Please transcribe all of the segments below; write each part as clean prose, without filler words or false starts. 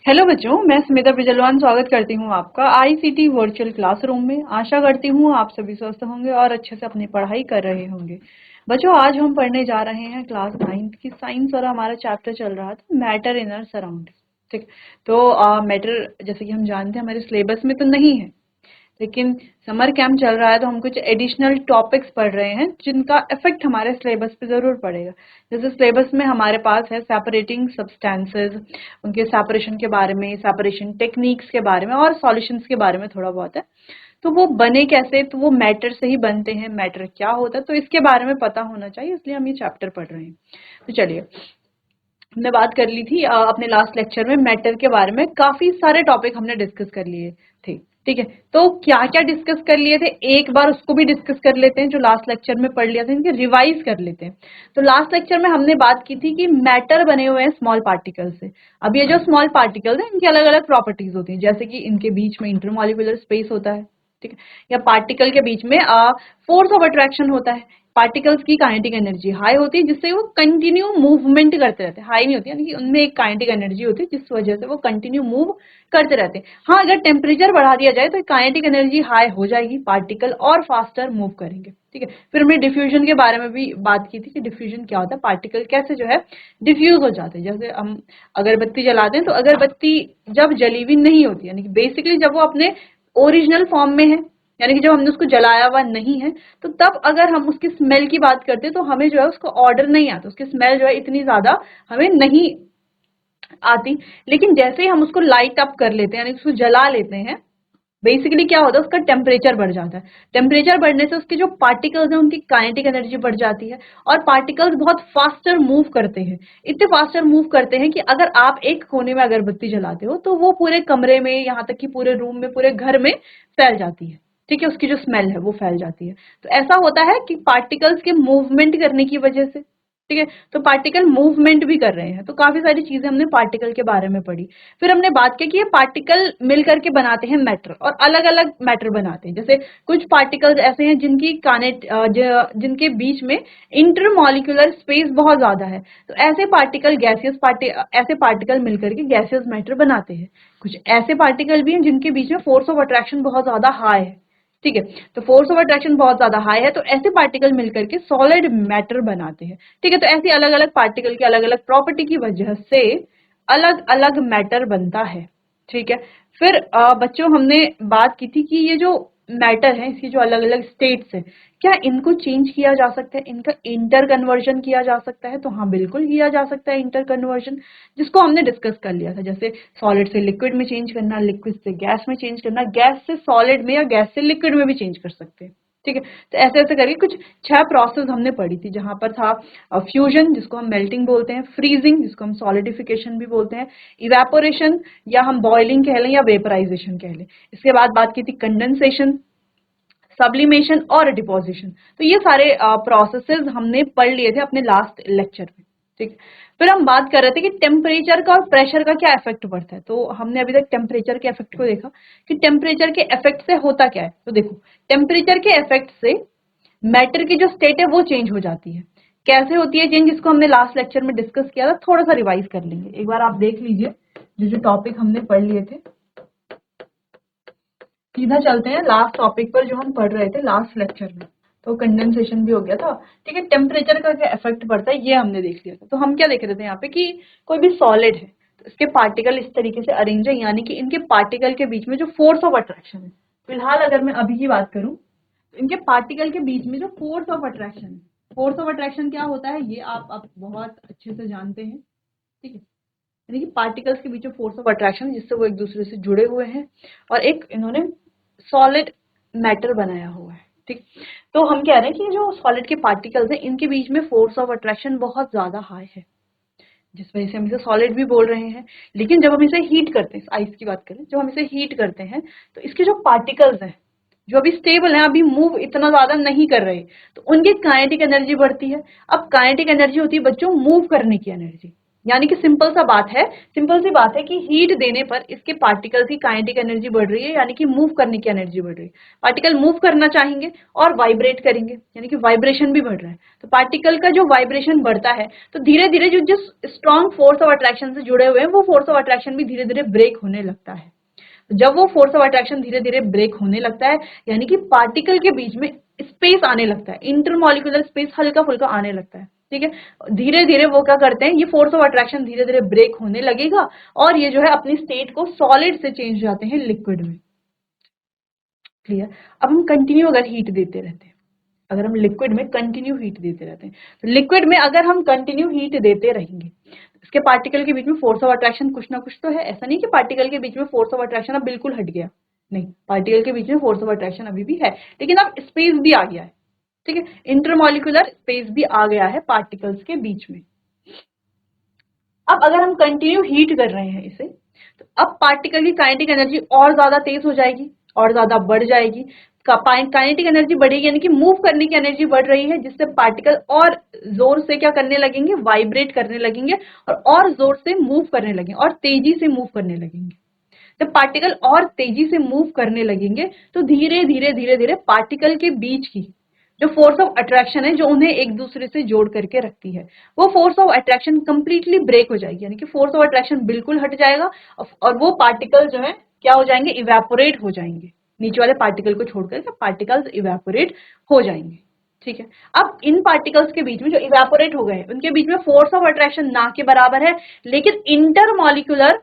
Hello बच्चों, मैं स्मिता बिजलवान स्वागत करती हूँ आपका आईसीटी वर्चुअल क्लासरूम में। आशा करती हूँ आप सभी स्वस्थ होंगे और अच्छे से अपनी पढ़ाई कर रहे होंगे। बच्चों, आज हम पढ़ने जा रहे हैं क्लास 9th की साइंस और हमारा चैप्टर चल रहा था मैटर इन आवर सराउंडिंग। ठीक। तो मैटर जैसे कि हम जानते हैं हमारे सिलेबस में तो नहीं है, लेकिन समर कैंप चल रहा है तो हम कुछ एडिशनल टॉपिक्स पढ़ रहे हैं जिनका इफेक्ट हमारे सिलेबस पे जरूर पड़ेगा। जैसे सिलेबस में हमारे पास है सेपरेटिंग सब्सटेंसेस, उनके सेपरेशन के बारे में, सेपरेशन टेक्निक्स के बारे में और सॉल्यूशंस के बारे में थोड़ा बहुत है। तो वो बने कैसे, तो वो मैटर से ही बनते हैं। मैटर क्या होता है तो इसके बारे में पता होना चाहिए, इसलिए हम ये चैप्टर पढ़ रहे हैं। तो चलिए, हमने बात कर ली थी अपने लास्ट लेक्चर में मैटर के बारे में। काफी सारे टॉपिक हमने डिस्कस कर लिए थे। ठीक है, तो क्या क्या डिस्कस कर लिए थे एक बार उसको भी डिस्कस कर लेते हैं। जो लास्ट लेक्चर में पढ़ लिया था इनके रिवाइज कर लेते हैं। तो लास्ट लेक्चर में हमने बात की थी कि मैटर बने हुए हैं स्मॉल पार्टिकल से। अब ये जो स्मॉल पार्टिकल्स हैं इनकी अलग अलग प्रॉपर्टीज होती हैं, जैसे कि इनके बीच में इंटरमॉलिक्यूलर स्पेस होता है। ठीक है, या पार्टिकल के बीच में फोर्स ऑफ अट्रैक्शन होता है। पार्टिकल्स की काइनेटिक एनर्जी हाई होती है जिससे वो कंटिन्यू मूवमेंट करते रहते हैं। हाई नहीं होती, यानी कि उनमें एक काइनेटिक एनर्जी होती है जिस वजह से वो कंटिन्यू मूव करते रहते हैं। हाँ, अगर टेम्परेचर बढ़ा दिया जाए तो काइनेटिक एनर्जी हाई हो जाएगी, पार्टिकल और फास्टर मूव करेंगे। ठीक है, फिर हमने डिफ्यूजन के बारे में भी बात की थी कि डिफ्यूजन क्या होता है, पार्टिकल कैसे जो है डिफ्यूज हो जाते हैं। जैसे हम अगरबत्ती जलाते हैं तो अगरबत्ती जब जली हुई नहीं होती, यानी कि बेसिकली जब वो अपने ओरिजिनल फॉर्म में है, यानी कि जब हमने उसको जलाया हुआ नहीं है, तो तब अगर हम उसकी स्मेल की बात करते हैं तो हमें जो है उसको ऑर्डर नहीं आता, उसकी स्मेल जो है इतनी ज्यादा हमें नहीं आती। लेकिन जैसे ही हम उसको लाइट अप कर लेते हैं, यानी उसको जला लेते हैं, बेसिकली क्या होता है, उसका टेम्परेचर बढ़ जाता है। टेम्परेचर बढ़ने से उसके जो पार्टिकल्स हैं उनकी काइनेटिक एनर्जी बढ़ जाती है और पार्टिकल्स बहुत फास्टर मूव करते हैं। इतने फास्टर मूव करते हैं कि अगर आप एक कोने में अगरबत्ती जलाते हो तो वो पूरे कमरे में, यहाँ तक कि पूरे रूम में, पूरे घर में फैल जाती है। ठीक है, उसकी जो स्मेल है वो फैल जाती है। तो ऐसा होता है कि पार्टिकल्स के मूवमेंट करने की वजह से। ठीक है, तो पार्टिकल मूवमेंट भी कर रहे हैं। तो काफी सारी चीजें हमने पार्टिकल के बारे में पढ़ी। फिर हमने बात की कि ये पार्टिकल मिल करके बनाते हैं मैटर, और अलग अलग मैटर बनाते हैं। जैसे कुछ पार्टिकल्स ऐसे हैं जिनकी जिनके बीच में इंटरमॉलिक्यूलर स्पेस बहुत ज्यादा है, तो ऐसे पार्टिकल ऐसे पार्टिकल मिलकर के गैसियस मैटर बनाते हैं। कुछ ऐसे पार्टिकल भी हैं जिनके बीच में फोर्स ऑफ अट्रैक्शन बहुत ज्यादा हाई है। ठीक है, तो फोर्स ऑफ अट्रैक्शन बहुत ज्यादा हाई है, तो ऐसे पार्टिकल मिलकर के सॉलिड मैटर बनाते हैं। ठीक है, तो ऐसी अलग अलग पार्टिकल की अलग अलग प्रॉपर्टी की वजह से अलग अलग मैटर बनता है। ठीक है, फिर बच्चों हमने बात की थी कि ये जो मैटर है इसकी जो अलग अलग स्टेट्स है, क्या इनको चेंज किया जा सकता है, इनका इंटर कन्वर्जन किया जा सकता है? तो हाँ, बिल्कुल किया जा सकता है इंटर कन्वर्जन, जिसको हमने डिस्कस कर लिया था। जैसे सॉलिड से लिक्विड में चेंज करना, लिक्विड से गैस में चेंज करना, गैस से सॉलिड में या गैस से लिक्विड में भी चेंज कर सकते हैं। ठीक है, तो ऐसे ऐसे करके कुछ 6 प्रोसेस हमने पढ़ी थी, जहां पर था फ्यूजन जिसको हम मेल्टिंग बोलते हैं, फ्रीजिंग जिसको हम सॉलिडिफिकेशन भी बोलते हैं, इवेपोरेशन या हम बॉइलिंग कह लें या वेपराइजेशन कह लें। इसके बाद बात की थी कंडेंसेशन, सब्लिमेशन और डिपोजिशन। तो ये सारे प्रोसेसेस हमने पढ़ लिए थे अपने लास्ट लेक्चर में। ठीक, फिर हम बात कर रहे थे कि टेम्परेचर का और प्रेशर का क्या इफेक्ट पड़ता है। तो हमने अभी तक टेम्परेचर के इफेक्ट को देखा कि टेम्परेचर के इफेक्ट से होता क्या है। तो देखो, टेम्परेचर के इफेक्ट से मैटर की जो स्टेट है वो चेंज हो जाती है। कैसे होती है चेंज, जिसको हमने लास्ट लेक्चर में डिस्कस किया था। थोड़ा सा रिवाइज कर लेंगे, एक बार आप देख लीजिए जो जो टॉपिक हमने पढ़ लिए थे। सीधा चलते हैं लास्ट टॉपिक पर जो हम पढ़ रहे थे लास्ट लेक्चर में। तो कंडेंसेशन भी हो गया था। ठीक है, टेम्परेचर का क्या इफेक्ट पड़ता है ये हमने देख लिया था। तो हम क्या देख रहे थे यहाँ पे कि कोई भी सॉलिड है तो इसके पार्टिकल इस तरीके से अरेंज है, यानी कि इनके पार्टिकल के बीच में जो फोर्स ऑफ अट्रैक्शन है, फिलहाल अगर मैं अभी की बात करूं तो इनके पार्टिकल के बीच में जो फोर्स ऑफ अट्रैक्शन है, फोर्स ऑफ अट्रैक्शन क्या होता है ये आप बहुत अच्छे से जानते हैं। ठीक है, यानी कि पार्टिकल्स के बीच में फोर्स ऑफ अट्रैक्शन जिससे वो एक दूसरे से जुड़े हुए हैं और एक इन्होंने सॉलिड मैटर बनाया हुआ है। ठीक, तो हम कह रहे हैं कि जो सॉलिड के पार्टिकल्स हैं इनके बीच में फोर्स ऑफ अट्रैक्शन बहुत ज्यादा हाई है, जिस वजह से हम इसे सॉलिड भी बोल रहे हैं। लेकिन जब हम इसे हीट करते हैं, आइस की बात करें, जब हम इसे हीट करते हैं तो इसके जो पार्टिकल्स हैं जो अभी स्टेबल हैं, अभी मूव इतना ज्यादा नहीं कर रहे, तो उनकी काइनेटिक एनर्जी बढ़ती है। अब काइनेटिक एनर्जी होती है बच्चों मूव करने की एनर्जी। यानी कि सिंपल सी बात है कि हीट देने पर इसके पार्टिकल्स की काइनेटिक एनर्जी बढ़ रही है, यानी कि मूव करने की एनर्जी बढ़ रही है। पार्टिकल मूव करना चाहेंगे और वाइब्रेट करेंगे, यानी कि वाइब्रेशन भी बढ़ रहा है। तो पार्टिकल का जो वाइब्रेशन बढ़ता है तो धीरे धीरे जो जिस स्ट्रॉन्ग फोर्स ऑफ अट्रैक्शन से जुड़े हुए हैं वो फोर्स ऑफ अट्रैक्शन भी धीरे धीरे ब्रेक होने लगता है। जब वो फोर्स ऑफ अट्रैक्शन धीरे धीरे ब्रेक होने लगता है, यानी कि पार्टिकल के बीच में स्पेस आने लगता है, इंटरमॉलिक्यूलर स्पेस हल्का फुल्का आने लगता है। ठीक है, धीरे धीरे वो क्या करते हैं, ये फोर्स ऑफ अट्रैक्शन धीरे धीरे ब्रेक होने लगेगा और ये जो है अपनी स्टेट को सॉलिड से चेंज हो जाते हैं लिक्विड में। क्लियर। अब हम कंटिन्यू अगर हीट देते रहते हैं, अगर हम लिक्विड में कंटिन्यू हीट देते रहते हैं, तो लिक्विड में अगर हम कंटिन्यू हीट देते रहेंगे, इसके पार्टिकल के बीच में फोर्स ऑफ अट्रैक्शन कुछ ना कुछ तो है। ऐसा नहीं कि पार्टिकल के बीच में फोर्स ऑफ अट्रैक्शन अब बिल्कुल हट गया, नहीं, पार्टिकल के बीच में फोर्स ऑफ अट्रैक्शन अभी भी है, लेकिन अब स्पेस भी आ गया है। ठीक है, इंटरमॉलिक्यूलर स्पेस भी आ गया है पार्टिकल्स के बीच में। अब अगर हम कंटिन्यू हीट कर रहे हैं इसे, तो अब पार्टिकल की काइनेटिक एनर्जी और ज्यादा तेज हो जाएगी, और ज्यादा बढ़ जाएगी। काइनेटिक एनर्जी बढ़ेगी, यानी कि मूव करने की एनर्जी बढ़ रही है, जिससे पार्टिकल और जोर से क्या करने लगेंगे, वाइब्रेट करने लगेंगे और जोर से मूव करने लगेंगे और तेजी से मूव करने लगेंगे। जब पार्टिकल और तेजी से मूव करने लगेंगे तो धीरे धीरे धीरे धीरे पार्टिकल के बीच की जो फोर्स ऑफ अट्रैक्शन है, जो उन्हें एक दूसरे से जोड़ करके रखती है, वो force of attraction completely break हो जाएगी, यानी कि फोर्स ऑफ अट्रैक्शन बिल्कुल हट जाएगा और वो पार्टिकल जो है क्या हो जाएंगे, इवेपोरेट हो जाएंगे। नीचे वाले पार्टिकल को छोड़कर पार्टिकल्स इवेपोरेट हो जाएंगे। ठीक है, अब इन पार्टिकल्स के बीच में जो इवेपोरेट हो गए उनके बीच में फोर्स ऑफ अट्रैक्शन ना के बराबर है, लेकिन इंटरमॉलिक्यूलर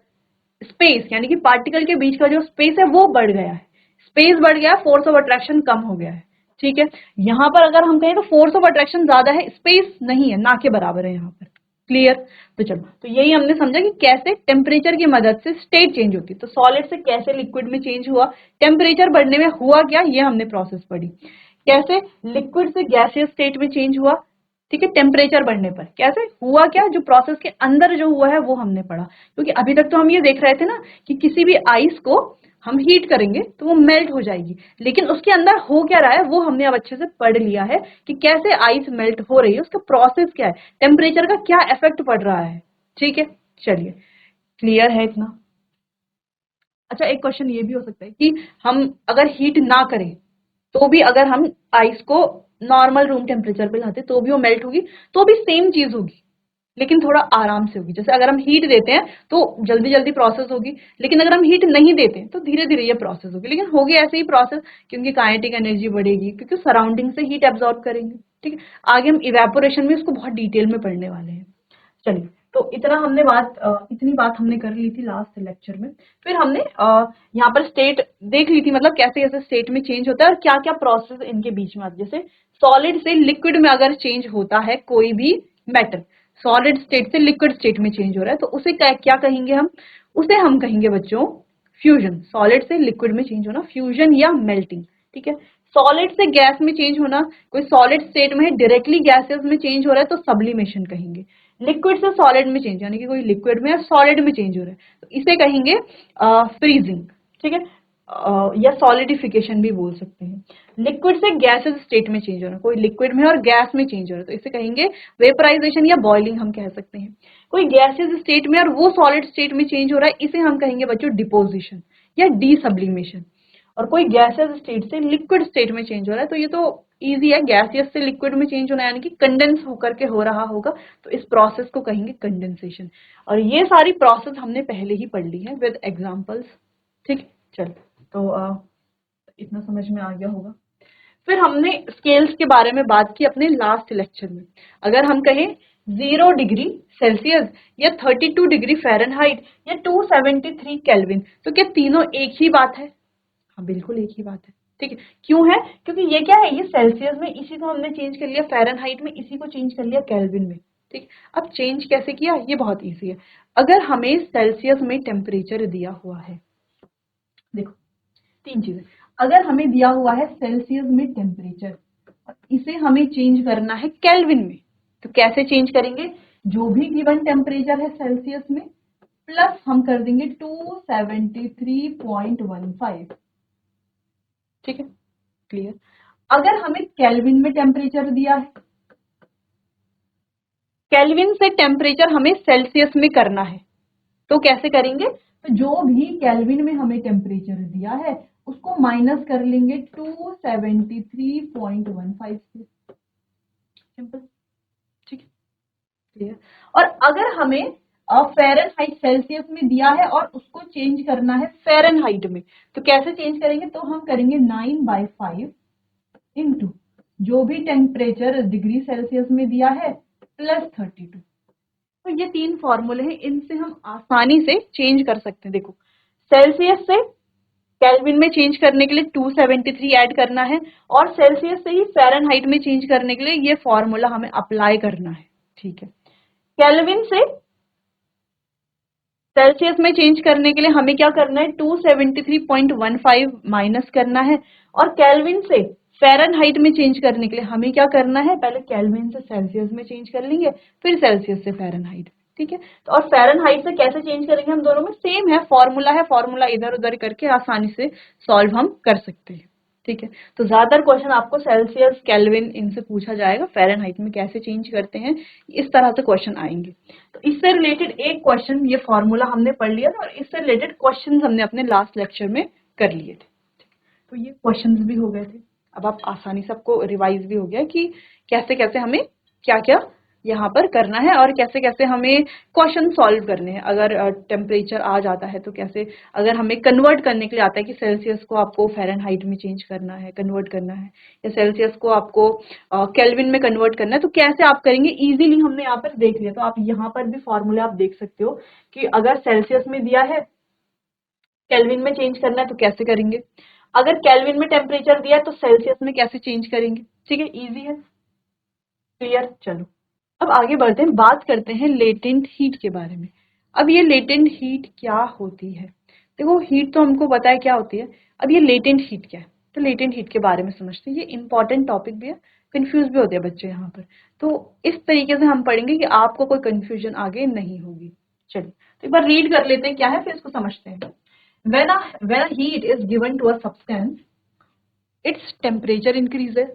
स्पेस यानी कि पार्टिकल के बीच का जो स्पेस है वो बढ़ गया है। स्पेस बढ़ गया, फोर्स ऑफ अट्रैक्शन कम हो गया है। ठीक है, यहां पर अगर हम कहें तो फोर्स ऑफ अट्रैक्शन ज्यादा है, स्पेस नहीं है, ना के बराबर है यहां पर। क्लियर। तो चलो, तो यही हमने समझा कि कैसे टेम्परेचर की मदद से स्टेट चेंज होती है। तो सॉलिड से कैसे लिक्विड में चेंज हुआ, टेम्परेचर बढ़ने में हुआ क्या, ये हमने प्रोसेस पढ़ी। कैसे लिक्विड से गैसियस स्टेट में चेंज हुआ, ठीक है, टेम्परेचर बढ़ने पर कैसे हुआ, क्या जो प्रोसेस के अंदर जो हुआ है वो हमने पढ़ा। क्योंकि अभी तक तो हम ये देख रहे थे ना कि किसी भी आइस को हम हीट करेंगे तो वो मेल्ट हो जाएगी, लेकिन उसके अंदर हो क्या रहा है वो हमने अब अच्छे से पढ़ लिया है कि कैसे आइस मेल्ट हो रही है, उसका प्रोसेस क्या है, टेम्परेचर का क्या इफेक्ट पड़ रहा है। ठीक है, चलिए, क्लियर है इतना। अच्छा, एक क्वेश्चन ये भी हो सकता है कि हम अगर हीट ना करें तो भी, अगर हम आइस को नॉर्मल रूम टेम्परेचर पे लाते तो भी वो मेल्ट होगी, तो भी सेम चीज होगी, लेकिन थोड़ा आराम से होगी। जैसे अगर हम हीट देते हैं तो जल्दी जल्दी प्रोसेस होगी, लेकिन अगर हम हीट नहीं देते तो धीरे धीरे ये प्रोसेस होगी, लेकिन होगी ऐसे ही प्रोसेस, क्योंकि काइनेटिक एनर्जी बढ़ेगी, क्योंकि सराउंडिंग से हीट एब्जॉर्ब करेंगे। ठीक है, आगे हम इवेपोरेशन में इसको बहुत डिटेल में पढ़ने वाले हैं। चलिए, तो इतना हमने इतनी बात हमने कर ली थी लास्ट लेक्चर में। फिर हमने यहाँ पर स्टेट देख ली थी, मतलब कैसे कैसे स्टेट में चेंज होता है और क्या क्या प्रोसेस इनके बीच में आते हैं। जैसे सॉलिड से लिक्विड में अगर चेंज होता है कोई भी मैटर, सॉलिड स्टेट से लिक्विड स्टेट में चेंज हो रहा है, तो उसे क्या क्या कहेंगे हम, उसे हम कहेंगे बच्चों फ्यूजन। सॉलिड से लिक्विड में चेंज होना फ्यूजन या मेल्टिंग। ठीक है, सॉलिड से गैस में चेंज होना, कोई सॉलिड स्टेट में है डायरेक्टली गैसेस में चेंज हो रहा है तो सब्लिमेशन कहेंगे। लिक्विड से सॉलिड में चेंज, यानी कि कोई लिक्विड में या सॉलिड में चेंज हो रहा है तो इसे कहेंगे फ्रीजिंग। ठीक है, या सॉलिडिफिकेशन भी बोल सकते हैं। लिक्विड से गैसेस स्टेट में चेंज हो रहा है, कोई लिक्विड में और गैस में चेंज हो रहा है तो इसे कहेंगे वेपराइजेशन या बॉइलिंग हम कह सकते हैं। कोई गैसेस स्टेट में और वो सॉलिड स्टेट में चेंज हो रहा है, इसे हम कहेंगे बच्चों डिपोजिशन या डीसब्लिमेशन। और कोई गैसेस स्टेट से लिक्विड स्टेट में चेंज हो रहा है तो ये तो इजी है, गैसियस से लिक्विड में चेंज होना यानी कि कंडेंस होकर के हो रहा होगा, तो इस प्रोसेस को कहेंगे कंडेंसेशन। और ये सारी प्रोसेस हमने पहले ही पढ़ ली है विद एग्जांपल्स। ठीक, चल, तो इतना समझ में आ गया होगा। फिर हमने स्केल्स के बारे में बात की अपने लास्ट लेक्चर में। अगर हम कहें 0 डिग्री सेल्सियस या 32 डिग्री फ़ारेनहाइट या 273 केल्विन, तो क्या तीनों एक ही बात है? हाँ, बिल्कुल एक ही बात है। ठीक है, क्यों है? क्योंकि ये क्या है, ये सेल्सियस में इसी को हमने चेंज कर लिया, फ़ारेनहाइट में इसी को चेंज कर लिया केल्विन में। ठीक, अब चेंज कैसे किया, ये बहुत इजी है। अगर हमें सेल्सियस में टेम्परेचर दिया हुआ है, देखो तीन चीजें, अगर हमें दिया हुआ है सेल्सियस में टेम्परेचर और इसे हमें चेंज करना है केल्विन में, तो कैसे चेंज करेंगे? जो भी गिवन टेम्परेचर है सेल्सियस में प्लस हम कर देंगे 273.15। ठीक है, क्लियर। अगर हमें केल्विन में टेम्परेचर दिया है केल्विन से टेम्परेचर हमें सेल्सियस में करना है, तो कैसे करेंगे? तो जो भी केल्विन में हमें टेम्परेचर दिया है उसको माइनस कर लेंगे 273.15 से। सिंपल, ठीक है, क्लियर। और अगर हमें फ़ारेनहाइट सेल्सियस में दिया है और उसको चेंज करना है फ़ारेनहाइट में, तो कैसे चेंज करेंगे? तो हम करेंगे 9/5 इंटू जो भी टेम्परेचर डिग्री सेल्सियस में दिया है प्लस 32। तो ये 3 फॉर्मूले हैं, इनसे हम आसानी से चेंज कर सकते हैं। देखो, सेल्सियस से केल्विन में चेंज करने के लिए 273 ऐड करना है और सेल्सियस से ही फ़ारेनहाइट में चेंज करने के लिए ये फॉर्मूला हमें अप्लाई करना है, ठीक है। केल्विन से सेल्सियस में चेंज करने के लिए हमें क्या करना है? 273.15 माइनस करना है और केल्विन से फ़ारेनहाइट में चेंज करने के लिए हमें क्या करना है? पहले केल्विन से सेल्सियस में चेंज कर लेंगे, फिर सेल्सियस से फ़ारेनहाइट, ठीक है। तो और फ़ारेनहाइट से कैसे चेंज करेंगे? हम दोनों में सेम है, फॉर्मूला इधर उधर करके आसानी से सॉल्व हम कर सकते हैं, ठीक है। तो ज्यादातर क्वेश्चन आपको सेल्सियस, केल्विन इनसे पूछा जाएगा, फ़ारेनहाइट में कैसे चेंज करते हैं, इस तरह से क्वेश्चन आएंगे। तो इससे रिलेटेड एक क्वेश्चन, ये फॉर्मूला हमने पढ़ लिया था और इससे रिलेटेड क्वेश्चन हमने अपने लास्ट लेक्चर में कर लिए थे। तो ये क्वेश्चंस भी हो गए थे। अब आप आसानी से, आपको रिवाइज भी हो गया कि कैसे कैसे हमें क्या क्या यहाँ पर करना है और कैसे कैसे हमें क्वेश्चन सॉल्व करने हैं। अगर टेम्परेचर आ जाता है तो कैसे, अगर हमें कन्वर्ट करने के लिए आता है कि सेल्सियस को आपको फ़ारेनहाइट में चेंज करना है, कन्वर्ट करना है, या सेल्सियस को आपको केल्विन में कन्वर्ट करना है, तो कैसे आप करेंगे? इजीली हमने यहाँ पर देख लिया। तो आप यहाँ पर भी फॉर्मूला आप देख सकते हो कि अगर सेल्सियस में दिया है, केल्विन में चेंज करना है तो कैसे करेंगे, अगर केल्विन में टेम्परेचर दिया है तो सेल्सियस में कैसे चेंज करेंगे, ठीक है, इजी है, क्लियर। चलो अब आगे बढ़ते हैं, बात करते हैं लेटेंट हीट के बारे में। अब ये लेटेंट हीट क्या होती है? देखो, हीट तो हमको पता है क्या होती है, अब ये लेटेंट हीट क्या है? तो लेटेंट हीट के बारे में समझते हैं, ये इंपॉर्टेंट टॉपिक भी है, कंफ्यूज भी होते हैं बच्चे यहाँ पर। तो इस तरीके से हम पढ़ेंगे कि आपको कोई कंफ्यूजन आगे नहीं होगी। चलिए तो एक बार रीड कर लेते हैं क्या है, फिर इसको समझते हैं। When a heat is given to a substance, its temperature increases.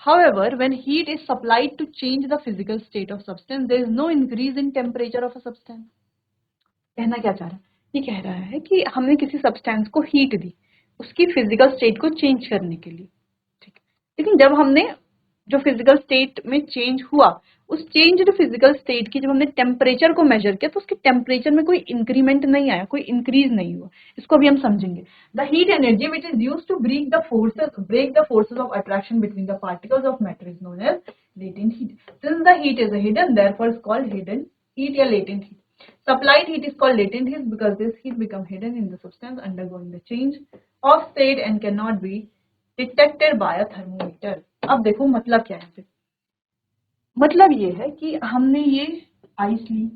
However, when heat is supplied to change the physical state of substance, there is no increase in temperature of a substance. कहना क्या चाह रहा है? ये कह रहा है कि हमने किसी सब्सटेंस को हीट दी उसकी फिजिकल स्टेट को चेंज करने के लिए, ठीक है। लेकिन जब हमने जो फिजिकल स्टेट में चेंज हुआ, उस चेंज्ड फिजिकल स्टेट की जब हमने टेम्परेचर को मेजर किया तो उसके टेम्परेचर में कोई इंक्रीमेंट नहीं आया, कोई इंक्रीज नहीं हुआ। इसको अभी हम समझेंगे। The heat energy which is used to break the forces of attraction between the particles of matter is known as latent heat. Since the heat is hidden, therefore is called hidden heat या latent heat. Supplied heat is called latent heat because this heat becomes hidden in the substance undergoing the change of state and cannot be detected by a thermometer. अब देखो मतलब क्या है? मतलब ये है कि हमने ये आइस ली,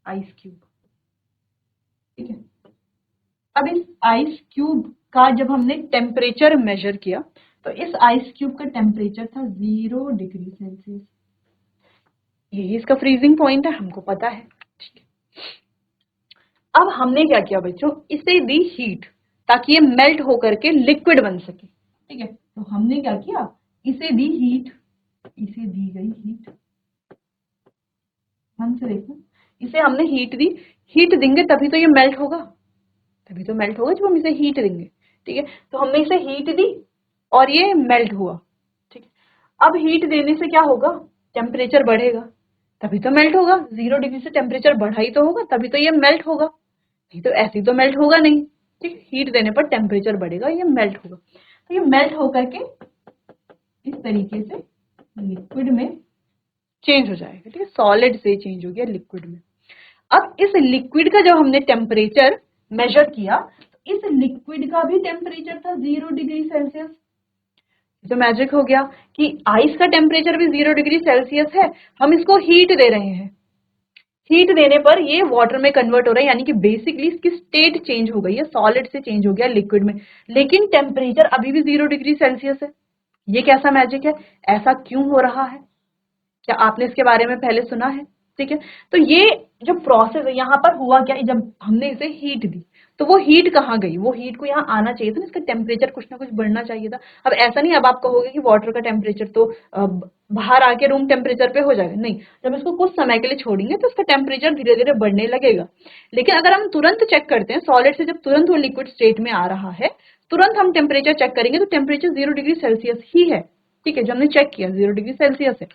आइस क्यूब, ठीक है। अब इस आइस क्यूब का जब हमने टेम्परेचर मेजर किया तो इस आइस क्यूब का टेम्परेचर था 0 डिग्री सेल्सियस। यही इसका फ्रीजिंग पॉइंट है, हमको पता है, ठीक है। अब हमने क्या किया बच्चों, इसे दी हीट ताकि ये मेल्ट होकर के लिक्विड बन सके, ठीक है। तो हमने क्या किया, इसे दी हीट, इसे दी गई हीट, ध्यान से देखो, इसे हमने हीट दी, हीट देंगे तभी तो ये मेल्ट होगा, तभी तो मेल्ट होगा जब हम इसे हीट देंगे, ठीक है। तो हमने इसे हीट दी और ये मेल्ट हुआ, ठीक है। अब हीट देने से क्या होगा, टेम्परेचर बढ़ेगा, तभी तो मेल्ट होगा। 0 डिग्री से टेम्परेचर बढ़ा ही तो होगा, तभी तो ये मेल्ट होगा, नहीं तो ऐसे ही तो मेल्ट होगा नहीं, ठीक। हीट देने पर टेम्परेचर बढ़ेगा, ये मेल्ट होगा। तो ये मेल्ट होकर के इस तरीके से लिक्विड में चेंज हो जाएगा, ठीक है। सॉलिड से चेंज हो गया लिक्विड में। अब इस लिक्विड का जब हमने टेम्परेचर मेजर किया तो इस लिक्विड का भी टेम्परेचर था 0 डिग्री सेल्सियस। तो मैजिक हो गया कि आइस का टेम्परेचर भी 0 डिग्री सेल्सियस है, हम इसको हीट दे रहे हैं, हीट देने पर ये वाटर में कन्वर्ट हो रहा है, यानी कि बेसिकली इसकी स्टेट चेंज हो गई है, सॉलिड से चेंज हो गया लिक्विड में, लेकिन टेम्परेचर अभी भी 0 डिग्री सेल्सियस है। ये कैसा मैजिक है, ऐसा क्यों हो रहा है? क्या आपने इसके बारे में पहले सुना है? ठीक है, तो ये जो प्रोसेस है यहाँ पर हुआ क्या, जब हमने इसे हीट दी तो वो हीट कहाँ गई, वो हीट को यहाँ आना चाहिए था ना, इसका टेम्परेचर कुछ ना कुछ बढ़ना चाहिए था। अब ऐसा नहीं, अब आप कहोगे कि वाटर का टेम्परेचर तो बाहर आके रूम टेम्परेचर पे हो जाएगा, नहीं, जब इसको कुछ समय के लिए छोड़ेंगे तो इसका टेम्परेचर धीरे धीरे बढ़ने लगेगा। लेकिन अगर हम तुरंत चेक करते हैं सॉलिड से, जब तुरंत वो लिक्विड स्टेट में आ रहा है, तुरंत हम टेम्परेचर चेक करेंगे तो टेम्परेचर 0 डिग्री सेल्सियस ही है। ठीक है, जो हमने चेक किया 0 डिग्री सेल्सियस है।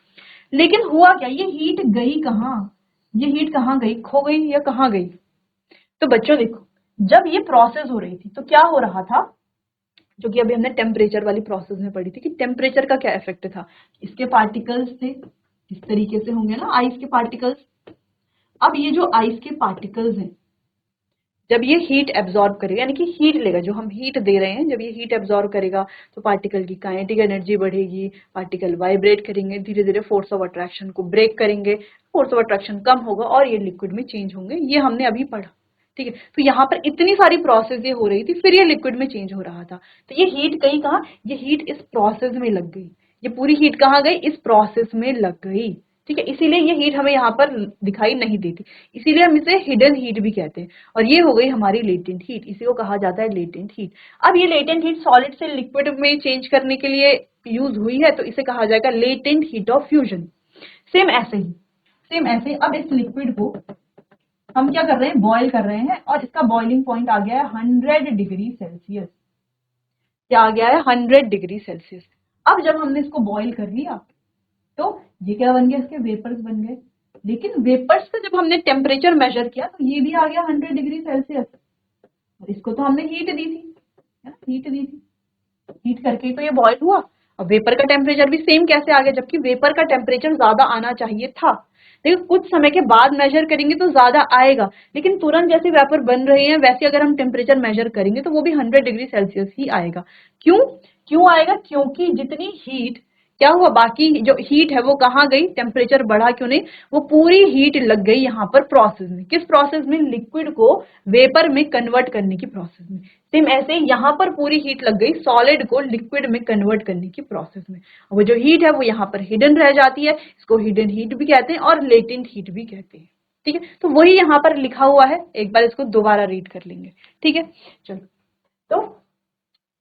लेकिन हुआ क्या, ये हीट गई कहाँ, ये हीट कहाँ गई, खो गई या कहाँ गई? तो बच्चों देखो, जब ये प्रोसेस हो रही थी तो क्या हो रहा था, जो कि अभी हमने टेम्परेचर वाली प्रोसेस में पढ़ी थी कि टेम्परेचर का क्या इफेक्ट था। इसके पार्टिकल्स थे, इस तरीके से होंगे ना आइस के पार्टिकल्स। अब ये जो आइस के पार्टिकल्स हैं, जब ये हीट एब्जॉर्ब करेगा, यानी कि हीट लेगा, जो हम हीट दे रहे हैं, जब ये हीट एब्जॉर्ब करेगा तो पार्टिकल की काइनेटिक एनर्जी बढ़ेगी, पार्टिकल वाइब्रेट करेंगे, धीरे धीरे फोर्स ऑफ अट्रैक्शन को ब्रेक करेंगे, फोर्स ऑफ अट्रैक्शन कम होगा और ये लिक्विड में चेंज होंगे। ये हमने अभी पढ़ा। ठीक है, तो यहाँ पर इतनी सारी प्रोसेस ये हो रही थी, फिर ये लिक्विड में चेंज हो रहा था। तो ये हीट कहीं कहाँ, ये हीट इस प्रोसेस में लग गई, ये पूरी हीट कहाँ गई, इस प्रोसेस में लग गई। ठीक है, इसीलिए ये हीट हमें यहाँ पर दिखाई नहीं देती, इसीलिए हम इसे हिडन हीट भी कहते हैं। और ये हो गई हमारी लेटेंट हीट, इसी को कहा जाता है लेटेंट हीट। अब ये लेटेंट हीट सॉलिड से लिक्विड में चेंज करने के लिए यूज हुई है, तो इसे कहा जाएगा latent heat of fusion. Same ऐसे ही, सेम ऐसे अब इस लिक्विड को हम क्या कर रहे हैं, बॉयल कर रहे हैं, और इसका बॉइलिंग पॉइंट आ गया है 100 डिग्री सेल्सियस। क्या आ गया है, 100 डिग्री सेल्सियस। अब जब हमने इसको बॉयल कर लिया तो ये क्या बन गया, इसके वेपर्स बन गए। लेकिन वेपर्स का जब हमने टेम्परेचर मेजर किया तो ये भी आ गया 100 डिग्री सेल्सियस। और इसको तो हमने हीट दी थी, है ना, हीट दी थी, हीट करके तो ये बॉयल हुआ। अब वेपर का टेम्परेचर भी सेम कैसे आ गया, जबकि वेपर का टेम्परेचर ज्यादा आना चाहिए था। लेकिन कुछ समय के बाद मेजर करेंगे तो ज्यादा आएगा, लेकिन तुरंत जैसे वेपर बन रहे हैं वैसे अगर हम टेम्परेचर मेजर करेंगे तो वो भी 100 डिग्री सेल्सियस ही आएगा। क्यों, क्यों आएगा, क्योंकि जितनी हीट, क्या हुआ, बाकी जो हीट है वो कहाँ गई, टेम्परेचर बढ़ा क्यों नहीं, वो पूरी हीट लग गई यहाँ पर प्रोसेस में। किस प्रोसेस में, लिक्विड को वेपर में कन्वर्ट करने की प्रोसेस में। सेम ऐसे ही यहाँ पर पूरी हीट लग गई सॉलिड को लिक्विड में कन्वर्ट करने की प्रोसेस में। वो जो हीट है वो यहाँ पर हिडन रह जाती है, इसको हिडन हीट भी कहते हैं और लेटेंट हीट भी कहते हैं। ठीक है, तो वही यहाँ पर लिखा हुआ है, एक बार इसको दोबारा रीड कर लेंगे। ठीक है, चलो, तो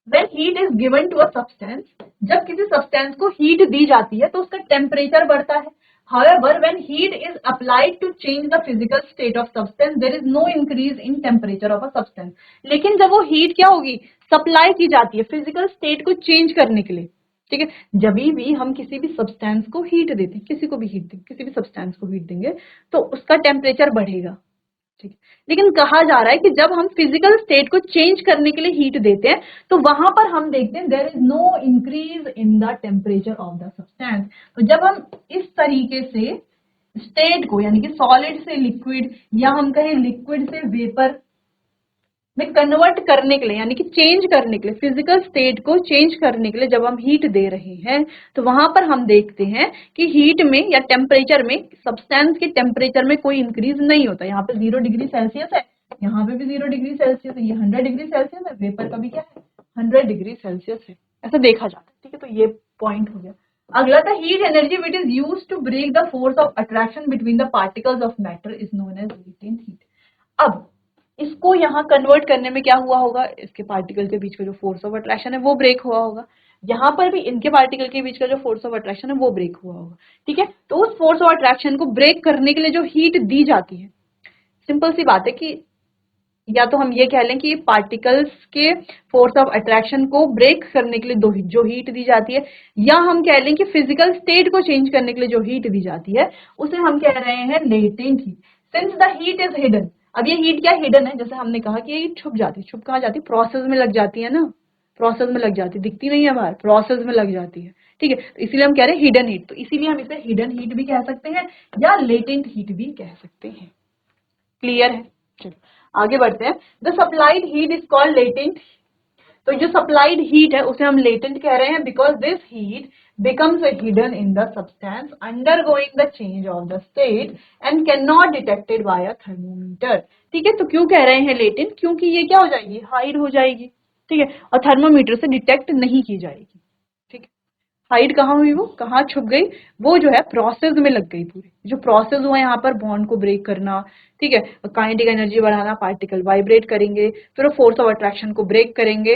when heat is given to a substance, जब किसी सब्सटेंस को हीट दी जाती है तो उसका टेम्परेचर बढ़ता है। However, when heat is applied to change the physical state of substance, there is no increase in temperature of a substance. लेकिन जब वो हीट क्या होगी, सप्लाई की जाती है फिजिकल स्टेट को चेंज करने के लिए। ठीक है, जब भी हम किसी भी सब्सटेंस को हीट देते हैं, किसी को भी हीट देंगे, किसी भी सब्सटेंस को हीट देंगे तो उसका टेम्परेचर बढ़ेगा। ठीक है, लेकिन कहा जा रहा है कि जब हम फिजिकल स्टेट को चेंज करने के लिए हीट देते हैं तो वहां पर हम देखते हैं there is no increase in the temperature of the substance. तो जब हम इस तरीके से स्टेट को, यानी कि सॉलिड से लिक्विड या हम कहें लिक्विड से वेपर में कन्वर्ट करने के लिए, यानी कि चेंज करने के लिए, फिजिकल स्टेट को चेंज करने के लिए जब हम हीट दे रहे हैं तो वहां पर हम देखते हैं कि हीट में या टेम्परेचर में, सब्सटेंस के टेम्परेचर में कोई इंक्रीज नहीं होता। यहाँ पे 0 डिग्री सेल्सियस है, यहाँ पे भी 0 डिग्री सेल्सियस है, ये 100 डिग्री सेल्सियस है, वेपर का भी क्या है, 100 डिग्री सेल्सियस है। ऐसा देखा जाता है। ठीक है, तो ये पॉइंट हो गया। अगला था heat energy which is used to break the force of attraction between the particles of matter is known as latent heat. अब इसको यहाँ कन्वर्ट करने में क्या हुआ होगा, इसके पार्टिकल के बीच का जो फोर्स ऑफ अट्रैक्शन है वो ब्रेक हुआ होगा, यहाँ पर भी इनके पार्टिकल के बीच का जो फोर्स ऑफ अट्रैक्शन है वो ब्रेक हुआ होगा। ठीक है, तो उस फोर्स ऑफ अट्रैक्शन को ब्रेक करने के लिए जो हीट दी जाती है, सिंपल सी बात है कि या तो हम ये कह लें कि पार्टिकल्स के फोर्स ऑफ अट्रैक्शन को ब्रेक करने के लिए जो हीट दी जाती है, या हम कह लें कि फिजिकल स्टेट को चेंज करने के लिए जो हीट दी जाती है उसे हम कह रहे हैं latent heat. Since the heat is hidden, अब ये हीट क्या हिडन है, जैसे हमने कहा कि ये छुप जाती है, छुप कहाँ जाती है, प्रोसेस में लग जाती है ना, प्रोसेस में लग जाती है, दिखती नहीं है बाहर, प्रोसेस में लग जाती है। ठीक है, तो इसीलिए हम कह रहे हैं हिडन हीट, तो इसीलिए हम इसे हिडन हीट भी कह सकते हैं या लेटेंट हीट भी कह सकते हैं। क्लियर है, चलो आगे बढ़ते हैं। The supplied heat is called latent. तो जो सप्लाइड हीट है उसे हम लेटेंट कह रहे हैं because this heat becomes hidden in the substance undergoing the change of the state and cannot detected by a thermometer। ठीक है, तो क्यों कह रहे हैं लेटेंट, क्योंकि ये क्या हो जाएगी, हाइड हो जाएगी। ठीक है, और थर्मोमीटर से डिटेक्ट नहीं की जाएगी। ठीक है, हाइड कहाँ हुई, वो कहाँ छुप गई, वो जो है प्रोसेस में लग गई पूरी। जो प्रोसेस हुआ यहाँ पर बॉन्ड को ब्रेक करना, ठीक है, काइनेटिक एनर्जी बढ़ाना, पार्टिकल वाइब्रेट करेंगे, फिर फोर्स ऑफ अट्रैक्शन को ब्रेक करेंगे,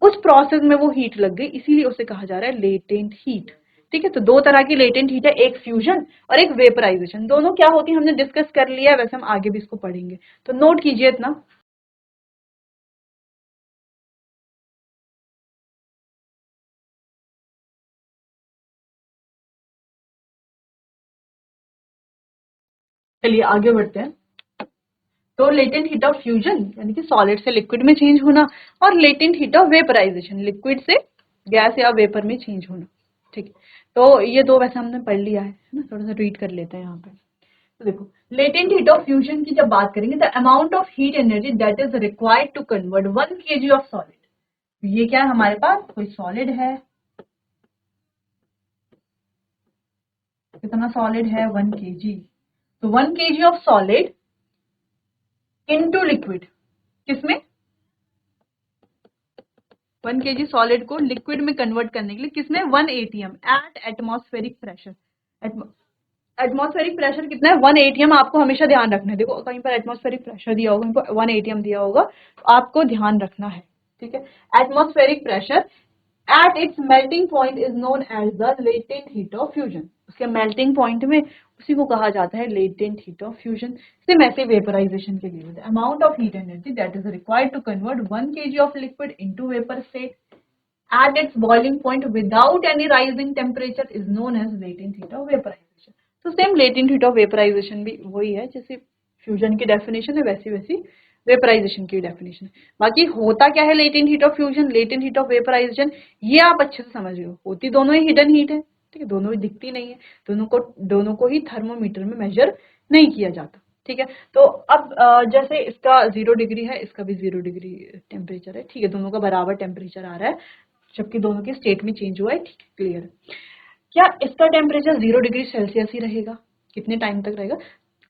उस प्रोसेस में वो हीट लग गई, इसीलिए उसे कहा जा रहा है लेटेंट हीट। ठीक है, तो दो तरह की लेटेंट हीट है, एक फ्यूजन और एक वेपराइजेशन। दोनों क्या होती है हमने डिस्कस कर लिया है, वैसे हम आगे भी इसको पढ़ेंगे, तो नोट कीजिए इतना। चलिए आगे बढ़ते हैं। तो लेटेंट हीट ऑफ फ्यूजन यानी कि सॉलिड से लिक्विड में चेंज होना, और latent heat of vaporization liquid से गैस या वेपर में चेंज होना। ठीक है, तो ये दो वैसे हमने पढ़ लिया है ना, थोड़ा सा रीड कर लेते हैं यहाँ पे। तो देखो, लेटेंट हीट ऑफ फ्यूजन की जब बात करेंगे, the amount of heat energy that is required to convert 1 kg of solid. ये क्या है, हमारे पास कोई सॉलिड है, कितना सॉलिड है, 1 kg। तो 1 kg of solid into liquid, किसमें, 1 kg सॉलिड को लिक्विड में कन्वर्ट करने के लिए किसमें, 1 atm at atmospheric pressure. Atmospheric pressure कितना है, 1 atm। आपको हमेशा ध्यान रखना है, देखो कहीं पर एटमॉस्फेरिक प्रेशर दिया होगा, कहीं पर 1 atm दिया होगा, तो आपको ध्यान रखना है। ठीक है, atmospheric pressure at its melting point is known as the latent heat of fusion. उसके मेल्टिंग पॉइंट में उसी को कहा जाता है latent heat of fusion. Same ऐसे वेपराइजेशन के लिए, the amount of heat energy that is required to convert 1 kg of liquid into vapour state at its boiling point without any rising temperature is known as latent heat of vaporization। तो same latent heat of vaporization भी वही है, जैसे fusion की definition है वैसी वैसी vaporisation की डेफिनेशन है। बाकी होता क्या है latent heat of fusion, latent heat of vaporization, ये आप अच्छे से समझ रहे हो, होती दोनों ही हिडन हीट है। ठीक है, दोनों ही दिखती नहीं है, दोनों को ही थर्मोमीटर में मेजर नहीं किया जाता। ठीक है, तो अब जैसे इसका 0 डिग्री है, इसका भी 0 डिग्री टेम्परेचर है। ठीक है, दोनों का बराबर टेम्परेचर आ रहा है, जबकि दोनों के स्टेट में चेंज हुआ है। ठीक है, क्लियर है। क्या इसका टेम्परेचर 0 डिग्री सेल्सियस ही रहेगा, कितने टाइम तक रहेगा,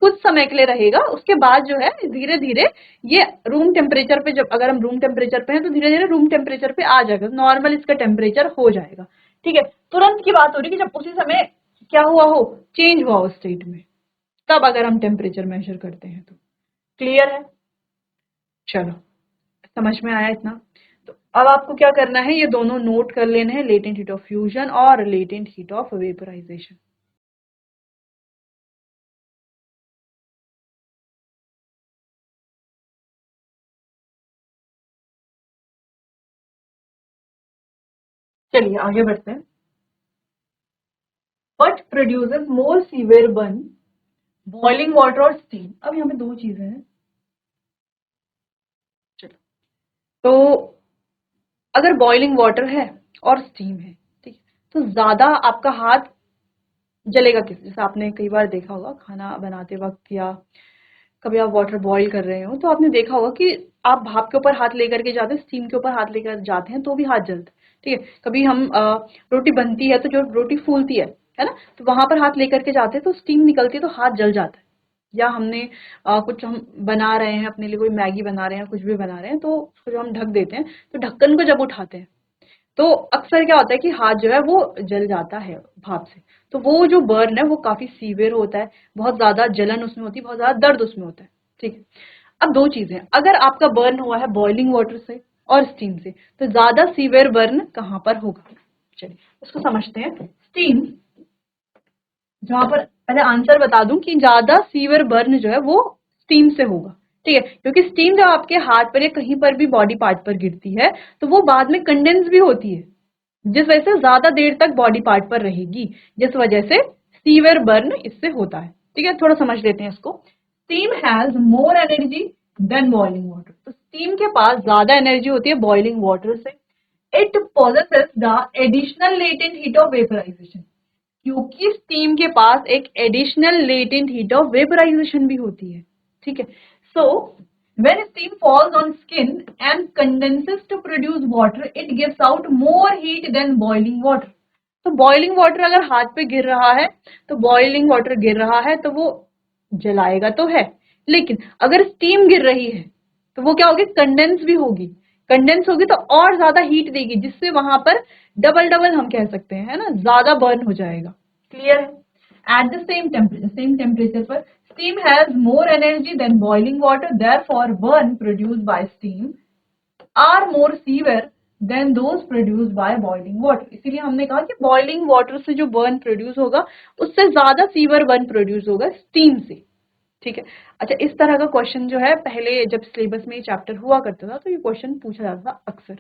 कुछ समय के लिए रहेगा, उसके बाद जो है धीरे धीरे ये रूम टेम्परेचर पे, जब अगर हम रूम टेम्परेचर पे हैं तो धीरे धीरे रूम टेम्परेचर पे आ जाएगा, नॉर्मल इसका टेम्परेचर हो जाएगा। ठीक है, तुरंत की बात हो रही है कि जब उसी समय क्या हुआ हो, चेंज हुआ हो स्टेट में, तब अगर हम टेम्परेचर मेजर करते हैं तो। क्लियर है, चलो समझ में आया इतना। तो अब आपको क्या करना है, ये दोनों नोट कर लेने हैं, लेटेंट हीट ऑफ फ्यूजन और लेटेंट हीट ऑफ वेपराइजेशन। चलिए आगे बढ़ते हैं। What produces more severe burn, boiling water और स्टीम। अब यहाँ पे दो चीजें हैं। चलो, तो अगर बॉइलिंग वाटर है और स्टीम है, ठीक है, तो ज्यादा आपका हाथ जलेगा किस, जैसे आपने कई बार देखा होगा खाना बनाते वक्त, या कभी आप वाटर बॉईल कर रहे हो तो आपने देखा होगा कि आप भाप के ऊपर हाथ लेकर के जाते हैं, स्टीम के ऊपर हाथ लेकर जाते हैं तो भी हाथ जलता है। ठीक है, कभी हम रोटी बनती है तो जो रोटी फूलती है ना, तो वहां पर हाथ लेकर के जाते हैं तो स्टीम निकलती है तो हाथ जल जाता है। या हमने कुछ हम बना रहे हैं अपने लिए, कोई मैगी बना रहे हैं, कुछ भी बना रहे हैं, तो उसको जो हम ढक देते हैं, तो ढक्कन को जब उठाते हैं तो अक्सर क्या होता है कि हाथ जो है वो जल जाता है भाप से। तो वो जो बर्न है वो काफी सीवियर होता है, बहुत ज्यादा जलन उसमें होती है, बहुत ज्यादा दर्द उसमें होता है। ठीक है, अब दो चीजें, अगर आपका बर्न हुआ है बॉइलिंग वाटर से और स्टीम से, तो ज्यादा सीवियर बर्न कहाँ पर होगा, चलिए उसको समझते हैं। स्टीम, जहां पर पहले आंसर बता दूं कि ज्यादा सीवियर बर्न जो है वो स्टीम से होगा। ठीक है, क्योंकि स्टीम जब आपके हाथ पर या कहीं पर भी बॉडी पार्ट पर गिरती है तो वो बाद में कंडेंस भी होती है, जिस वजह से ज्यादा देर तक बॉडी पार्ट पर रहेगी, जिस वजह से सीवियर बर्न इससे होता है। ठीक है, थोड़ा समझ लेते हैं इसको। Steam has more energy than boiling water. तो स्टीम के पास ज्यादा एनर्जी होती है बॉइलिंग वाटर से। It possesses the additional latent heat of vaporization, क्योंकि स्टीम के पास एक additional latent heat of vaporization भी होती है। ठीक है, so when steam falls on skin and condenses to produce water, it gives out more heat than boiling water। तो बॉइलिंग वाटर अगर हाथ पे गिर रहा है, तो बॉइलिंग वाटर गिर रहा है तो वो जलाएगा तो है, लेकिन अगर स्टीम गिर रही है तो वो क्या होगी, कंडेंस भी होगी। कंडेंस होगी तो और ज्यादा हीट देगी, जिससे वहां पर डबल डबल हम कह सकते हैं, है ना, ज्यादा बर्न हो जाएगा। क्लियर है? एट द सेम टेम्परेचर पर steam has more energy than boiling water, therefore burn produced by steam are more severe than those produced by boiling water। इसीलिए हमने कहा कि बॉइलिंग वाटर से जो बर्न प्रोड्यूस होगा उससे ज्यादा सीवर बर्न प्रोड्यूस होगा स्टीम से। ठीक है। अच्छा, इस तरह का क्वेश्चन जो है पहले जब सिलेबस में ये चैप्टर हुआ करता था तो ये क्वेश्चन पूछा जाता था अक्सर,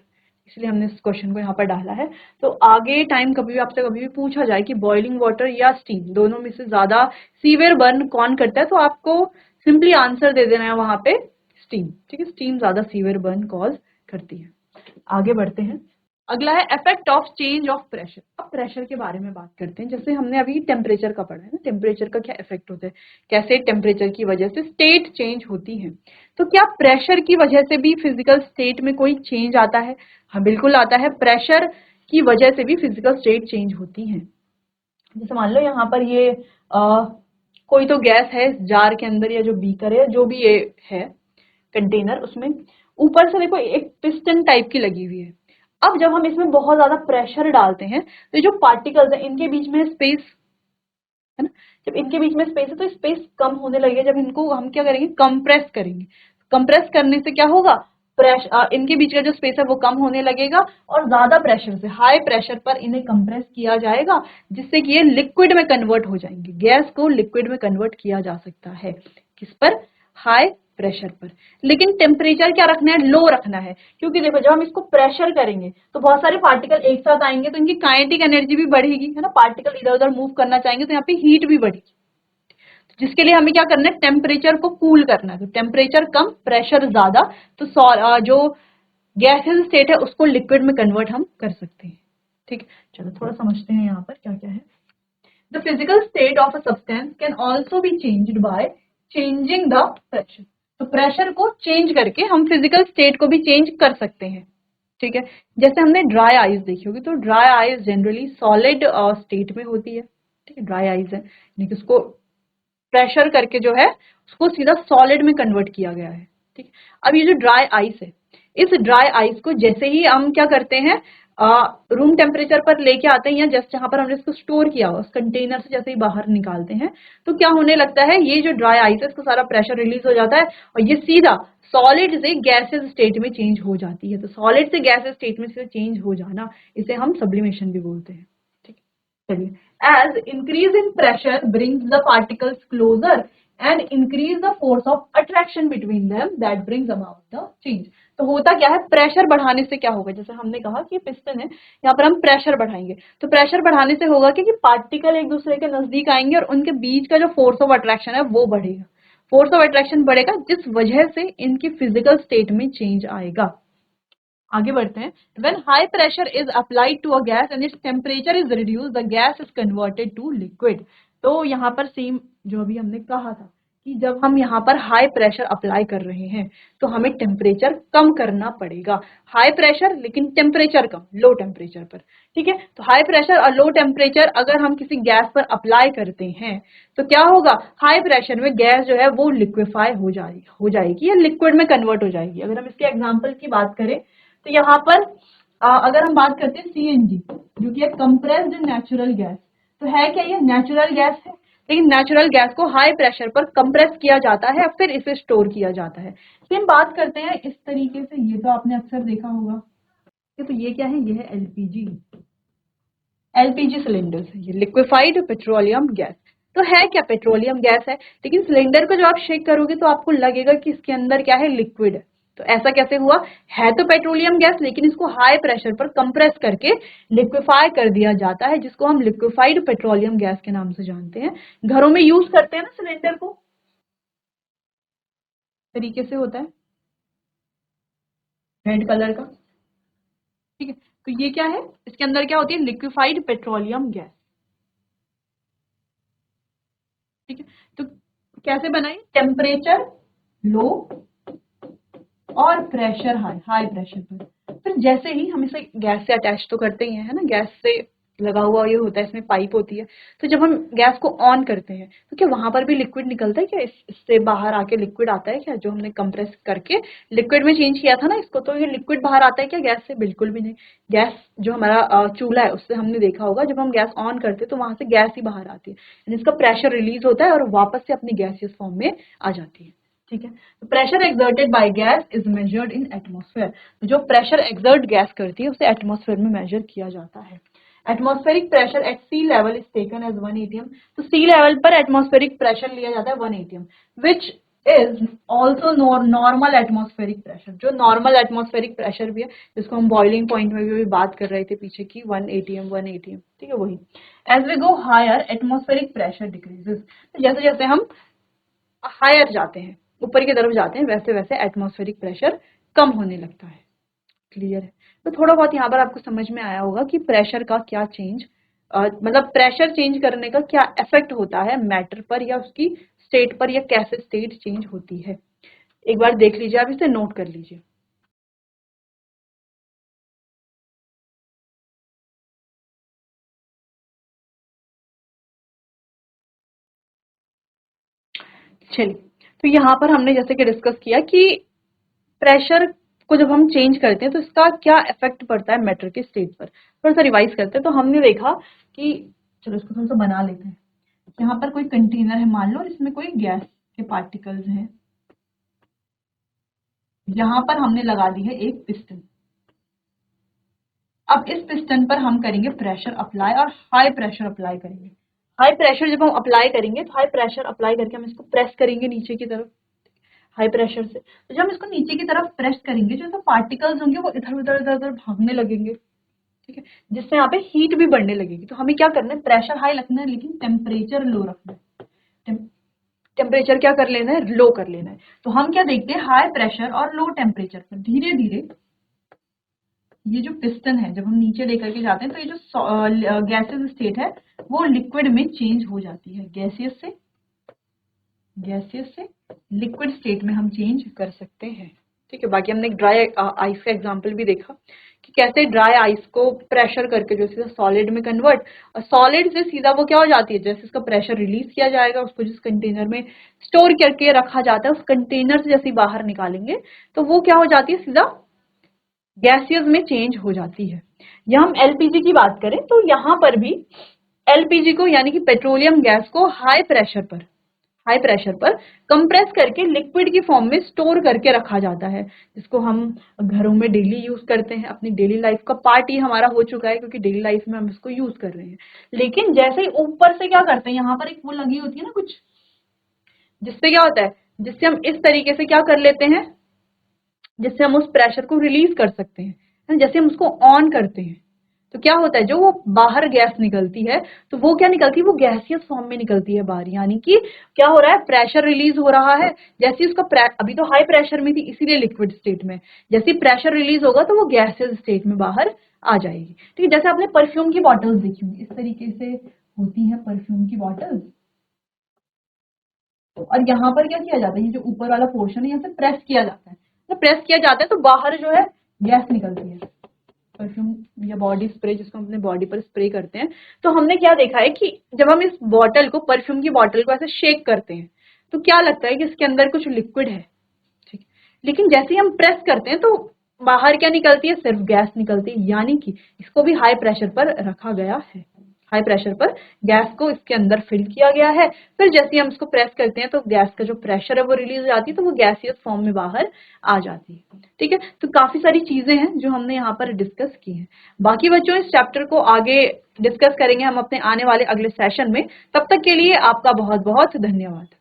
इसलिए हमने इस क्वेश्चन को यहाँ पर डाला है। तो आगे टाइम कभी भी आपसे कभी भी पूछा जाए कि बॉइलिंग वाटर या स्टीम दोनों में से ज्यादा सीवियर बर्न कौन करता है, तो आपको सिंपली आंसर दे देना है वहां पे स्टीम। ठीक है, स्टीम ज्यादा सीवियर बर्न कॉज करती है। आगे बढ़ते हैं। अगला है effect of change of pressure. अब प्रेशर के बारे में बात करते हैं। जैसे हमने अभी टेम्परेचर का पढ़ा है ना, टेम्परेचर का क्या इफेक्ट होता है, कैसे टेम्परेचर की वजह से स्टेट चेंज होती है। तो क्या प्रेशर की वजह से भी फिजिकल स्टेट में कोई चेंज आता है? हाँ, बिल्कुल आता है। प्रेशर की वजह से भी फिजिकल स्टेट चेंज होती है। जैसे मान लो यहाँ पर ये कोई तो गैस है जार के अंदर, या जो बीकर है, जो भी ये है कंटेनर, उसमें ऊपर से देखो एक पिस्टन टाइप की लगी हुई है। अब जब हम इसमें बहुत ज्यादा प्रेशर डालते हैं तो ये जो पार्टिकल्स है इनके बीच में स्पेस है ना, जब इनके बीच में स्पेस है तो स्पेस कम होने लगेगा। जब इनको हम क्या करेंगे, कंप्रेस करेंगे। कंप्रेस करने से क्या होगा, प्रेशर इनके बीच का जो स्पेस है वो कम होने लगेगा और ज्यादा प्रेशर से, हाई प्रेशर पर इन्हें कंप्रेस किया जाएगा, जिससे कि ये लिक्विड में कन्वर्ट हो जाएंगे। गैस को लिक्विड में कन्वर्ट किया जा सकता है, किस पर, हाई प्रेशर पर। लेकिन टेम्परेचर क्या रखना है, लो रखना है, क्योंकि देखो जब हम इसको प्रेशर करेंगे तो बहुत सारे पार्टिकल एक साथ आएंगे तो इनकी काइनेटिक एनर्जी भी बढ़ेगी, है ना, पार्टिकल इधर उधर मूव करना चाहेंगे तो यहाँ पे हीट भी बढ़ेगी, जिसके लिए हमें क्या करना है, टेम्परेचर को कूल करना है। तो टेम्परेचर कम, प्रेशर ज्यादा, तो जो गैसेस स्टेट है उसको लिक्विड में कन्वर्ट हम कर सकते हैं। ठीक है, चलो थोड़ा समझते हैं यहाँ पर क्या क्या है। The physical state of a substance can also be changed by changing the pressure। तो प्रेशर को चेंज करके हम फिजिकल स्टेट को भी चेंज कर सकते हैं। ठीक है, जैसे हमने ड्राई आइस देखी होगी, तो dry ice generally solid state में होती है। ठीक है, ड्राई आइस है यानी कि उसको प्रेशर करके जो है उसको सीधा सॉलिड में कन्वर्ट किया गया है। ठीक है, अब ये जो ड्राई आइस है, इस ड्राई आइस को जैसे ही हम क्या करते हैं, रूम टेम्परेचर पर लेके आते हैं, या जस्ट जहां पर हमने इसको स्टोर किया हुआ उस कंटेनर से जैसे ही बाहर निकालते हैं, तो क्या होने लगता है, ये जो ड्राई आइस है इसका सारा प्रेशर रिलीज हो जाता है और ये सीधा सॉलिड से गैसेस स्टेट में चेंज हो जाती है। तो सॉलिड से गैसेस स्टेट में से चेंज हो जाना, इसे हम सब्लिमेशन भी बोलते हैं। ठीक है, चलिए। As increase in pressure brings the particles closer and increase the force of attraction between them, that brings about the change। तो होता क्या है, प्रेशर बढ़ाने से क्या होगा, जैसे हमने कहा कि पिस्टन है, यहाँ पर हम प्रेशर बढ़ाएंगे, तो प्रेशर बढ़ाने से होगा कि पार्टिकल एक दूसरे के नजदीक आएंगे और उनके बीच का जो फोर्स ऑफ अट्रैक्शन है वो बढ़ेगा। फोर्स ऑफ अट्रैक्शन बढ़ेगा, जिस वजह से इनकी फिजिकल स्टेट में चेंज आएगा। आगे बढ़ते हैं। When high pressure is applied to a gas and its temperature is reduced, the gas is converted to liquid। तो यहाँ पर सेम जो अभी हमने कहा था कि जब हम यहाँ पर हाई प्रेशर अप्लाई कर रहे हैं तो हमें टेम्परेचर कम करना पड़ेगा। हाई प्रेशर लेकिन टेम्परेचर कम, लो टेम्परेचर पर। ठीक है, तो हाई प्रेशर और लो टेम्परेचर अगर हम किसी गैस पर अप्लाई करते हैं तो क्या होगा, हाई प्रेशर में गैस जो है वो लिक्विफाई हो जाएगी या लिक्विड में कन्वर्ट हो जाएगी। अगर हम इसके एग्जाम्पल की बात करें तो यहाँ पर अगर हम बात करते हैं सीएनजी, जो कि है कंप्रेस्ड नेचुरल गैस, तो है क्या, ये नेचुरल गैस है, लेकिन नेचुरल गैस को हाई प्रेशर पर कंप्रेस किया जाता है फिर इसे स्टोर किया जाता है। सेम बात करते हैं इस तरीके से, ये तो आपने अक्सर देखा होगा। तो ये क्या है, ये है एलपीजी। एलपीजी सिलेंडर्स है, ये लिक्विफाइड पेट्रोलियम गैस। तो है क्या, पेट्रोलियम गैस है, लेकिन सिलेंडर को जो आप शेक करोगे तो आपको लगेगा कि इसके अंदर क्या है, लिक्विड है। तो ऐसा कैसे हुआ, है तो पेट्रोलियम गैस लेकिन इसको हाई प्रेशर पर कंप्रेस करके लिक्विफाई कर दिया जाता है, जिसको हम लिक्विफाइड पेट्रोलियम गैस के नाम से जानते हैं। घरों में यूज करते हैं ना सिलेंडर को, तरीके से होता है रेड कलर का। ठीक है, तो ये क्या है, इसके अंदर क्या होती है, लिक्विफाइड पेट्रोलियम गैस। ठीक है, तो कैसे बनाए, टेम्परेचर लो और प्रेशर हाई, हाई प्रेशर पर। फिर जैसे ही हम इसे गैस से अटैच तो करते ही हैं, है ना, गैस से लगा हुआ ये होता है, इसमें पाइप होती है। तो जब हम गैस को ऑन करते हैं तो क्या वहां पर भी लिक्विड निकलता है क्या? इससे बाहर आके लिक्विड आता है क्या? जो हमने कंप्रेस करके लिक्विड में चेंज किया था ना इसको, तो ये लिक्विड बाहर आता है क्या गैस से? बिल्कुल भी नहीं। गैस जो हमारा चूल्हा है उससे हमने देखा होगा, जब हम गैस ऑन करते हैं तो वहां से गैस ही बाहर आती है, यानी इसका प्रेशर रिलीज होता है और वापस से अपनी गैसियस फॉर्म में आ जाती है। ठीक है, pressure exerted by gas is measured in atmosphere. जो प्रेशर एक्सर्ट गैस करती है उसे एटमॉस्फेयर में मेजर किया जाता है। Atmospheric pressure at sea level is taken as 1 atm। तो सी लेवल पर एटमॉस्फेरिक प्रेशर लिया जाता है 1 atm, which is also normal atmospheric pressure. जो नॉर्मल एटमॉस्फेरिक प्रेशर भी है, जिसको हम बॉइलिंग पॉइंट में भी बात कर रहे थे पीछे की, 1 atm 1 atm, ठीक है वही। As we go higher atmospheric pressure decreases. तो जैसे जैसे हम हायर जाते हैं, ऊपर की तरफ जाते हैं, वैसे वैसे एटमॉस्फेरिक प्रेशर कम होने लगता है। क्लियर है? तो थोड़ा बहुत यहाँ पर आपको समझ में आया होगा कि प्रेशर का क्या चेंज, मतलब प्रेशर चेंज करने का क्या इफेक्ट होता है मैटर पर या उसकी स्टेट पर, या कैसे स्टेट चेंज होती है। एक बार देख लीजिए, आप इसे नोट कर लीजिए। चलिए, तो यहाँ पर हमने जैसे कि डिस्कस किया कि प्रेशर को जब हम चेंज करते हैं तो इसका क्या इफेक्ट पड़ता है मैटर के स्टेट पर। थोड़ा सा रिवाइज करते हैं। तो हमने देखा कि, चलो इसको थोड़ा सा बना लेते हैं। यहाँ पर कोई कंटेनर है मान लो, और इसमें कोई गैस के पार्टिकल्स हैं। यहाँ पर हमने लगा दी है एक पिस्टन। अब इस पिस्टन पर हम करेंगे प्रेशर अप्लाई और हाई प्रेशर अप्लाई करेंगे। हाई प्रेशर जब हम अप्लाई करेंगे तो हाई प्रेशर अप्लाई करके हम इसको प्रेस करेंगे नीचे की तरफ हाई प्रेशर से। तो जब हम इसको नीचे की तरफ प्रेस करेंगे, जो पार्टिकल्स होंगे वो इधर उधर इधर उधर भागने लगेंगे। ठीक है, जिससे यहाँ पे हीट भी बढ़ने लगेगी। तो हमें क्या करना है, प्रेशर हाई रखना है लेकिन टेम्परेचर लो रखना है। टेम्परेचर क्या कर लेना है, लो कर लेना है। तो हम क्या देखते हैं, हाई प्रेशर और लो टेम्परेचर पर धीरे धीरे ये जो पिस्टन है जब हम नीचे लेकर के जाते हैं तो ये जो गैसियस स्टेट है वो लिक्विड में चेंज हो जाती है। गैसियस से लिक्विड स्टेट में हम चेंज कर सकते हैं। ठीक है, बाकी हमने एक ड्राई आइस का एग्जांपल भी देखा कि कैसे ड्राई आइस को प्रेशर करके जो सीधा सॉलिड में कन्वर्ट, और सॉलिड से सीधा वो क्या हो जाती है, जैसे इसका प्रेशर रिलीज किया जाएगा, उसको जिस कंटेनर में स्टोर करके रखा जाता है उस कंटेनर से जैसे बाहर निकालेंगे तो वो क्या हो जाती है, सीधा गैसियस में चेंज हो जाती है। या हम एलपीजी की बात करें तो यहाँ पर भी एलपीजी को यानी कि पेट्रोलियम गैस को हाई प्रेशर पर कंप्रेस करके लिक्विड की फॉर्म में स्टोर करके रखा जाता है, जिसको हम घरों में डेली यूज करते हैं। अपनी डेली लाइफ का पार्ट ही हमारा हो चुका है, क्योंकि डेली लाइफ में हम इसको यूज कर रहे हैं। लेकिन जैसे ही ऊपर से क्या करते हैं, यहाँ पर एक वो लगी होती है ना कुछ, जिससे क्या होता है, जिससे हम इस तरीके से क्या कर लेते हैं, जिससे हम उस प्रेशर को रिलीज कर सकते हैं। जैसे हम उसको ऑन करते हैं तो क्या होता है, जो वो बाहर गैस निकलती है तो वो क्या निकलती है, वो गैसियस फॉर्म में निकलती है बाहर। यानी कि क्या हो रहा है, प्रेशर रिलीज हो रहा है। जैसे उसका अभी तो हाई प्रेशर में थी इसीलिए लिक्विड स्टेट में, जैसे प्रेशर रिलीज होगा तो वो गैसियस स्टेट में बाहर आ जाएगी। ठीक है, जैसे आपने परफ्यूम की बॉटल्स देखी होंगी, इस तरीके से होती है परफ्यूम की बॉटल्स। और यहाँ पर क्या किया जाता है, ये जो ऊपर वाला पोर्शन है यहाँ से प्रेस किया जाता है। जब प्रेस किया जाता है तो बाहर जो है गैस निकलती है। परफ्यूम या बॉडी स्प्रे जिसको हम अपने बॉडी पर स्प्रे करते हैं, तो हमने क्या देखा है कि जब हम इस बॉटल को, परफ्यूम की बॉटल को ऐसे शेक करते हैं तो क्या लगता है कि इसके अंदर कुछ लिक्विड है। ठीक, लेकिन जैसे ही हम प्रेस करते हैं तो बाहर क्या निकलती है, सिर्फ गैस निकलती है। यानी कि इसको भी हाई प्रेशर पर रखा गया है। हाई प्रेशर पर गैस को इसके अंदर फिल किया गया है। फिर जैसे ही हम इसको प्रेस करते हैं तो गैस का जो प्रेशर है वो रिलीज हो जाती है, तो वो गैसियस फॉर्म में बाहर आ जाती है। ठीक है, तो काफी सारी चीजें हैं जो हमने यहाँ पर डिस्कस की हैं। बाकी बच्चों इस चैप्टर को आगे डिस्कस करेंगे हम अपने आने वाले अगले सेशन में। तब तक के लिए आपका बहुत बहुत धन्यवाद।